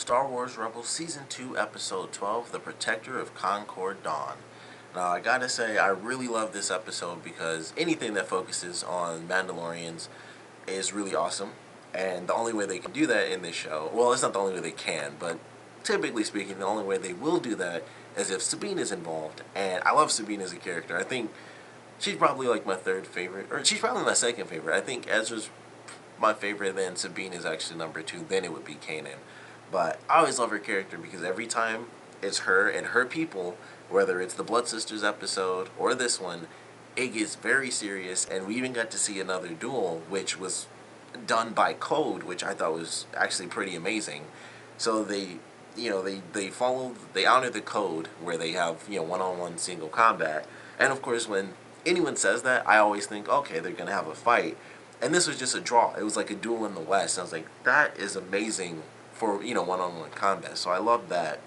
Star Wars Rebels Season 2, Episode 12, The Protector of Concord Dawn. Now, I gotta say, I really love this episode because anything that focuses on Mandalorians is really awesome. And the only way they can do that in this show, well, it's not the only way they can, but typically speaking, the only way they will do that is if Sabine is involved. And I love Sabine as a character. I think she's probably like my third favorite, or she's probably my second favorite. I think Ezra's my favorite, then Sabine is actually number two, then it would be Kanan. But I always love her character because every time it's her and her people, whether it's the Blood Sisters episode or this one, it gets very serious, and we even got to see another duel, which was done by code, which I thought was actually pretty amazing. So they honor the code where they have one-on-one single combat, and of course when anyone says that, I always think, okay, they're gonna have a fight, and this was just a draw. It was like a duel in the West. I was like, that is amazing for one-on-one combat. So I love that.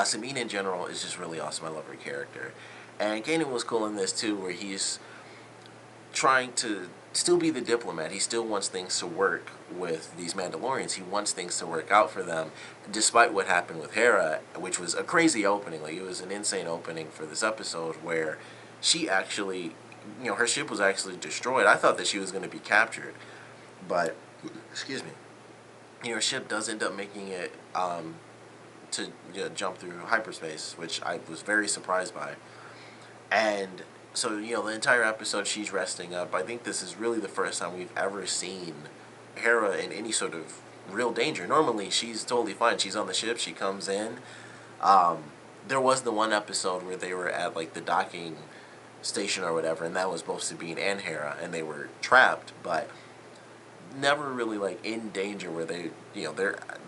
Sabine in general is just really awesome. I love her character, and Kanan was cool in this too, where he's trying to still be the diplomat. He still wants things to work with these Mandalorians. He wants things to work out for them, despite what happened with Hera, which was a crazy opening. Like, it was an insane opening for this episode where she actually, her ship was actually destroyed. I thought that she was going to be captured, but, excuse me, her ship does end up making it to jump through hyperspace, which I was very surprised by. And so, the entire episode she's resting up. I think this is really the first time we've ever seen Hera in any sort of real danger. Normally, she's totally fine. She's on the ship. She comes in. There was the one episode where they were at, like, the docking station or whatever, and that was both Sabine and Hera, and they were trapped, but never really, like, in danger where they're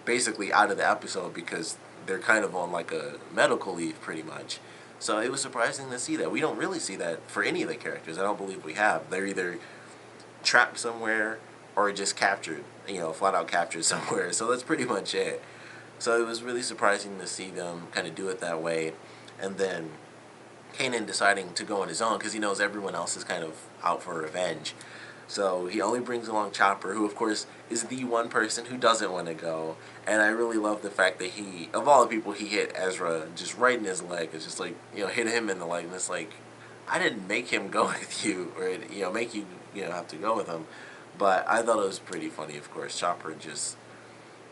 basically out of the episode because they're kind of on, like, a medical leave, pretty much. So it was surprising to see that. We don't really see that for any of the characters. I don't believe we have. They're either trapped somewhere or just captured, flat out captured somewhere. So that's pretty much it. So it was really surprising to see them kind of do it that way. And then Kanan deciding to go on his own because he knows everyone else is kind of out for revenge. So he only brings along Chopper, who of course is the one person who doesn't want to go. And I really love the fact that of all the people, he hit Ezra just right in his leg. It's just like, hit him in the leg. And it's like, I didn't make him go with you, or make you, have to go with him. But I thought it was pretty funny, of course. Chopper just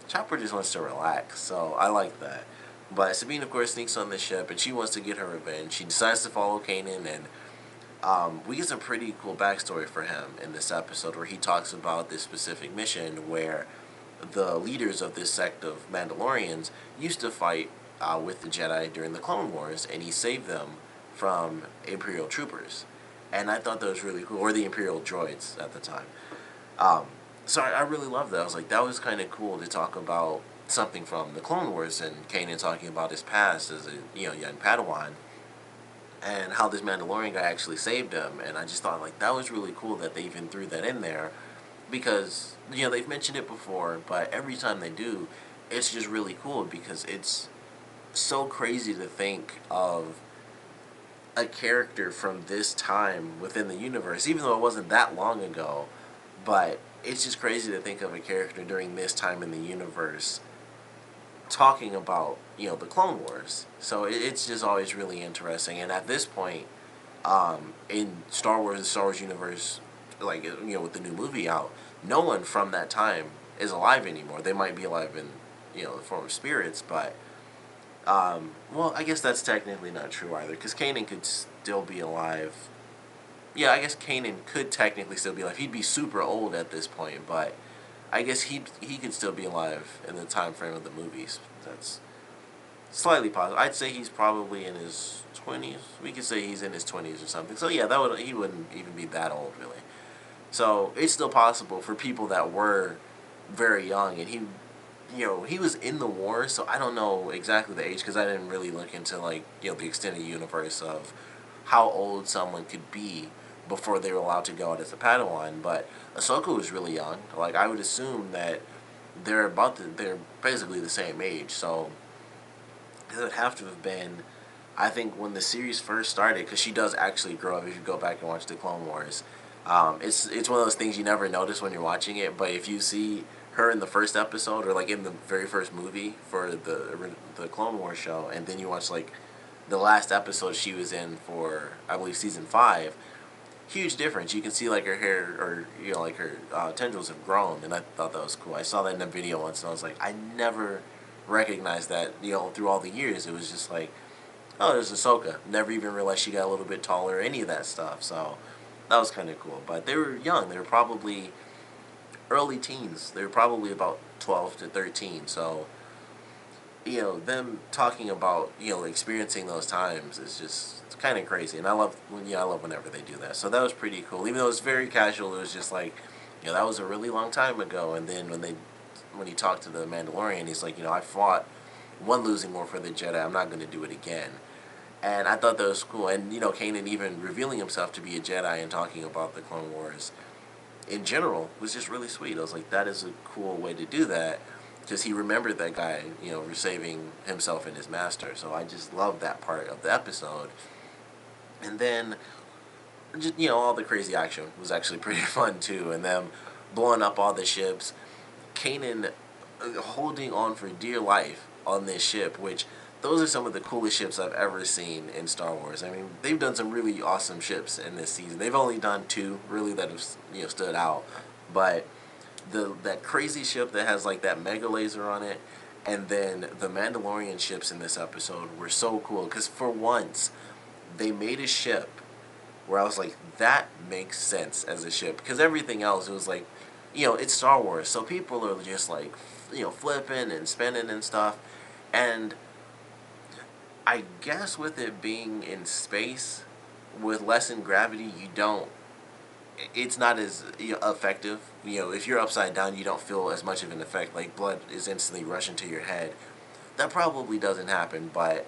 wants to relax, so I like that. But Sabine, of course, sneaks on the ship, and she wants to get her revenge. She decides to follow Kanan, and we get some pretty cool backstory for him in this episode where he talks about this specific mission where the leaders of this sect of Mandalorians used to fight with the Jedi during the Clone Wars, and he saved them from Imperial troopers. And I thought that was really cool, or the Imperial droids at the time. So I really loved that. I was like, that was kind of cool to talk about something from the Clone Wars and Kanan talking about his past as a young Padawan, and how this Mandalorian guy actually saved him. And I just thought, like, that was really cool that they even threw that in there because, they've mentioned it before, but every time they do, it's just really cool because it's so crazy to think of a character from this time within the universe, even though it wasn't that long ago, but it's just crazy to think of a character during this time in the universe talking about the Clone Wars. So it's just always really interesting. And at this point, in the Star Wars universe, like with the new movie out, no one from that time is alive anymore. They might be alive in the form of spirits, but well, I guess that's technically not true either, because Kanan could still be alive. Yeah, I guess Kanan could technically still be alive. He'd be super old at this point, but I guess he could still be alive in the time frame of the movies. That's slightly possible. I'd say he's probably in his 20s. We could say he's in his 20s or something. So yeah, he wouldn't even be that old really. So it's still possible for people that were very young, and he was in the war, so I don't know exactly the age because I didn't really look into the extended universe of how old someone could be before they were allowed to go out as a Padawan. But Ahsoka was really young. Like, I would assume that they're basically the same age. So it would have to have been, I think, when the series first started, because she does actually grow up if you go back and watch the Clone Wars. It's one of those things you never notice when you're watching it, but if you see her in the first episode or like in the very first movie for the Clone Wars show, and then you watch like the last episode she was in for I believe season 5. Huge difference. You can see like her hair or like her tendrils have grown, and I thought that was cool. I saw that in a video once, and I was like, I never recognized that. Through all the years, it was just like, oh, there's Ahsoka. Never even realized she got a little bit taller or any of that stuff. So that was kind of cool. But they were young. They were probably early teens. They were probably about 12 to 13. So them talking about experiencing those times is just it's kind of crazy, and I love whenever they do that. So that was pretty cool. Even though it's very casual, it was just like, that was a really long time ago. And then when he talked to the Mandalorian, he's like, I fought one losing war for the Jedi. I'm not going to do it again. And I thought that was cool. And Kanan even revealing himself to be a Jedi and talking about the Clone Wars in general was just really sweet. I was like, that is a cool way to do that. Because he remembered that guy, saving himself and his master. So I just loved that part of the episode. And then, just, all the crazy action was actually pretty fun too. And them blowing up all the ships. Kanan holding on for dear life on this ship, which those are some of the coolest ships I've ever seen in Star Wars. I mean, they've done some really awesome ships in this season. They've only done 2 really that have stood out. But that crazy ship that has like that mega laser on it, and then the Mandalorian ships in this episode were so cool because for once they made a ship where I was like, that makes sense as a ship, because everything else it was like, it's Star Wars, so people are just like flipping and spinning and stuff. And I guess with it being in space with lessened gravity, it's not as effective. If you're upside down, you don't feel as much of an effect. Like blood is instantly rushing to your head. That probably doesn't happen, but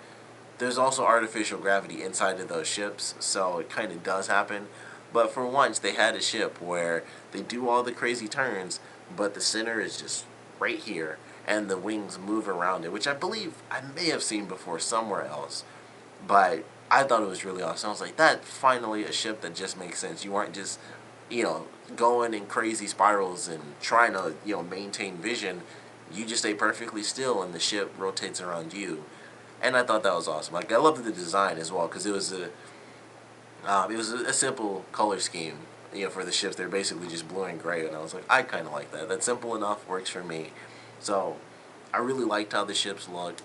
there's also artificial gravity inside of those ships, so it kind of does happen. But for once, they had a ship where they do all the crazy turns, but the center is just right here, and the wings move around it, which I believe I may have seen before somewhere else. But I thought it was really awesome. I was like, that finally a ship that just makes sense. You aren't just going in crazy spirals and trying to, maintain vision. You just stay perfectly still and the ship rotates around you. And I thought that was awesome. Like, I loved the design as well, because it was a simple color scheme, for the ships. They're basically just blue and gray, and I was like, I kind of like that. That's simple enough, works for me. So, I really liked how the ships looked.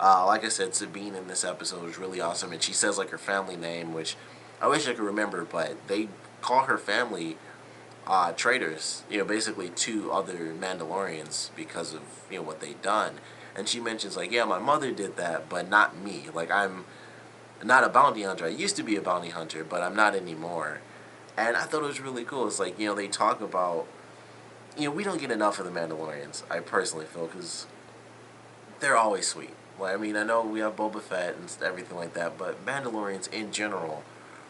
Like I said, Sabine in this episode was really awesome, and she says like her family name, which I wish I could remember, but they call her family traitors, basically to other Mandalorians because of what they've done. And she mentions like, yeah, my mother did that, but not me. Like, I'm not a bounty hunter. I used to be a bounty hunter, but I'm not anymore. And I thought it was really cool. It's like, they talk about, we don't get enough of the Mandalorians, I personally feel, because they're always sweet. Like, I mean, I know we have Boba Fett and everything like that, but Mandalorians in general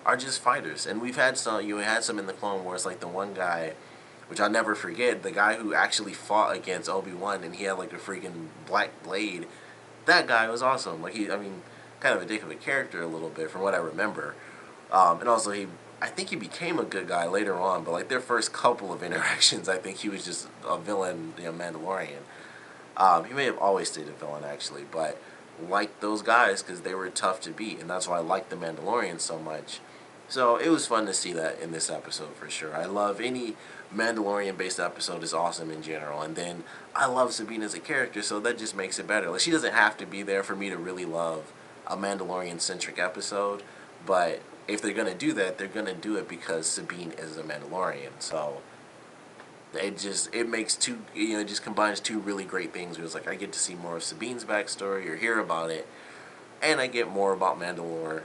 are just fighters. And we've had some, had some in the Clone Wars, like the one guy, which I'll never forget, the guy who actually fought against Obi-Wan and he had like a freaking black blade. That guy was awesome. Like, kind of a dick of a character a little bit from what I remember. And also I think he became a good guy later on, but like their first couple of interactions, I think he was just a villain, Mandalorian. He may have always stayed a villain, actually, but liked those guys because they were tough to beat, and that's why I liked the Mandalorians so much. So it was fun to see that in this episode for sure. I love any Mandalorian-based episode is awesome in general, and then I love Sabine as a character, so that just makes it better. Like, she doesn't have to be there for me to really love a Mandalorian-centric episode, but if they're gonna do that, they're gonna do it because Sabine is a Mandalorian. So it makes it just combines two really great things. Where it's like I get to see more of Sabine's backstory or hear about it, and I get more about Mandalore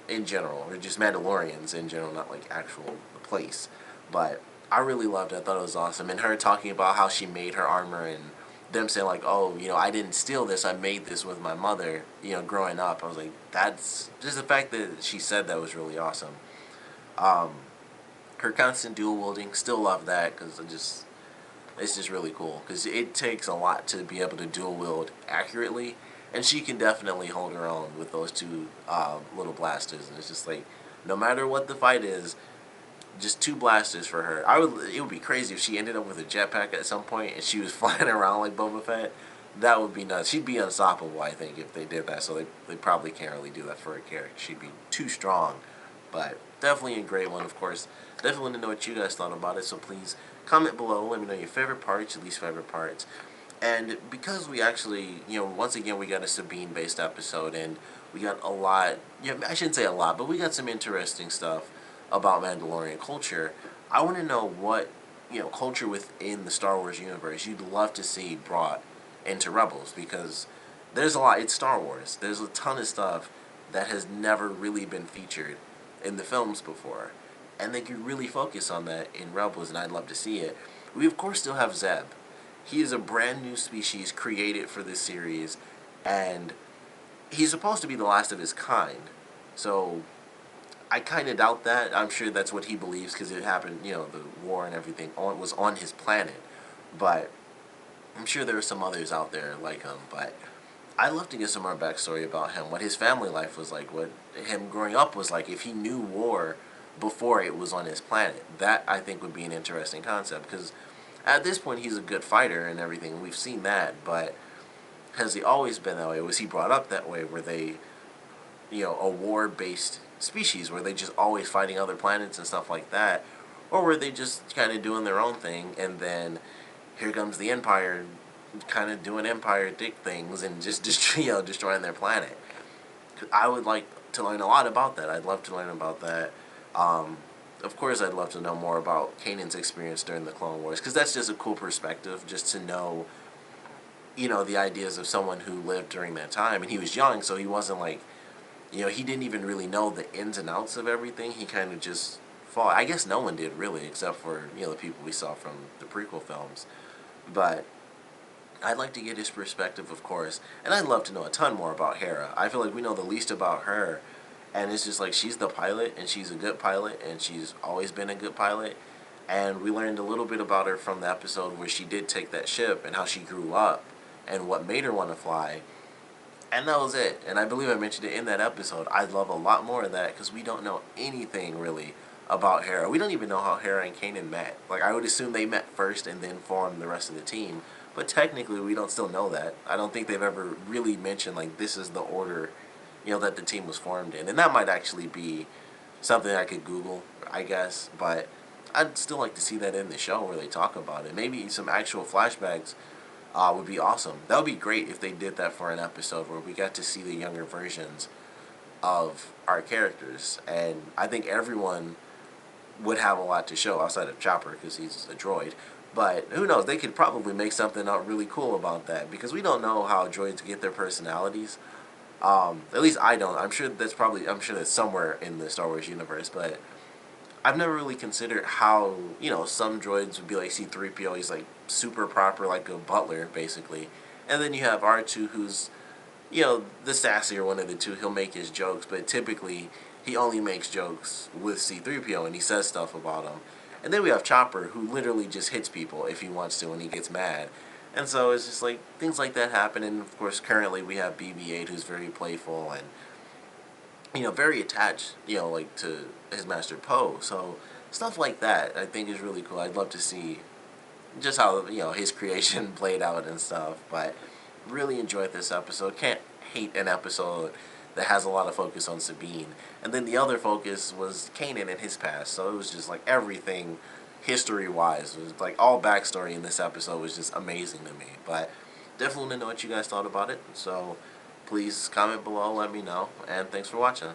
in general, or just Mandalorians in general, not like actual place. But I really loved it. I thought it was awesome. And her talking about how she made her armor, and them saying like, oh, I didn't steal this, I made this with my mother, growing up. I was like, that's just the fact that she said that was really awesome. Her constant dual wielding, still love that, because it's just really cool, because it takes a lot to be able to dual wield accurately, and she can definitely hold her own with those two little blasters. And it's just like, no matter what the fight is, Just two blasters for her. It would be crazy if she ended up with a jetpack at some point and she was flying around like Boba Fett. That would be nuts. She'd be unstoppable, I think, if they did that. So they probably can't really do that for a character. She'd be too strong. But definitely a great one, of course. Definitely want to know what you guys thought about it. So please comment below. Let me know your favorite parts, your least favorite parts. And because we actually, once again, we got a Sabine based episode, and we got a lot, I shouldn't say a lot, but we got some interesting stuff about Mandalorian culture. I want to know what, culture within the Star Wars universe you'd love to see brought into Rebels, because there's a lot. It's Star Wars. There's a ton of stuff that has never really been featured in the films before. And they could really focus on that in Rebels, and I'd love to see it. We, of course, still have Zeb. He is a brand new species created for this series, and he's supposed to be the last of his kind. So I kind of doubt that. I'm sure that's what he believes because it happened, the war and everything was on his planet. But I'm sure there are some others out there like him. But I'd love to get some more backstory about him, what his family life was like, what him growing up was like, if he knew war before it was on his planet. That, I think, would be an interesting concept because at this point he's a good fighter and everything. We've seen that, but has he always been that way? Was he brought up that way? Were they, a war-based species? Were they just always fighting other planets and stuff like that? Or were they just kind of doing their own thing, and then here comes the Empire kind of doing Empire dick things and just destroying their planet? I would like to learn a lot about that. I'd love to learn about that. Of course, I'd love to know more about Kanan's experience during the Clone Wars, because that's just a cool perspective, just to know, the ideas of someone who lived during that time. And he was young, so he wasn't like, he didn't even really know the ins and outs of everything. He kind of just fought. I guess no one did, really, except for, the people we saw from the prequel films. But I'd like to get his perspective, of course, and I'd love to know a ton more about Hera. I feel like we know the least about her, and it's just like she's the pilot, and she's a good pilot, and she's always been a good pilot. And we learned a little bit about her from the episode where she did take that ship and how she grew up and what made her want to fly. And that was it. And I believe I mentioned it in that episode. I'd love a lot more of that because we don't know anything really about Hera. We don't even know how Hera and Kanan met. Like, I would assume they met first and then formed the rest of the team. But technically, we don't still know that. I don't think they've ever really mentioned, like, this is the order, that the team was formed in. And that might actually be something I could Google, I guess. But I'd still like to see that in the show where they talk about it. Maybe some actual flashbacks would be awesome. That would be great if they did that for an episode where we got to see the younger versions of our characters. And I think everyone would have a lot to show outside of Chopper because he's a droid. But who knows? They could probably make something out really cool about that because we don't know how droids get their personalities. At least I don't. I'm sure that's somewhere in the Star Wars universe, but I've never really considered how, some droids would be like C-3PO. He's like super proper, like a butler, basically. And then you have R2, who's, the sassier one of the two. He'll make his jokes, but typically he only makes jokes with C-3PO and he says stuff about him. And then we have Chopper, who literally just hits people if he wants to when he gets mad. And so it's just like things like that happen. And of course, currently we have BB-8, who's very playful and, very attached, like to his master Poe. So stuff like that I think is really cool. I'd love to see just how, his creation played out and stuff. But really enjoyed this episode. Can't hate an episode that has a lot of focus on Sabine. And then the other focus was Kanan and his past. So it was just like everything history-wise. It was like all backstory in this episode was just amazing to me. But definitely want to know what you guys thought about it. So please comment below, let me know. And thanks for watching.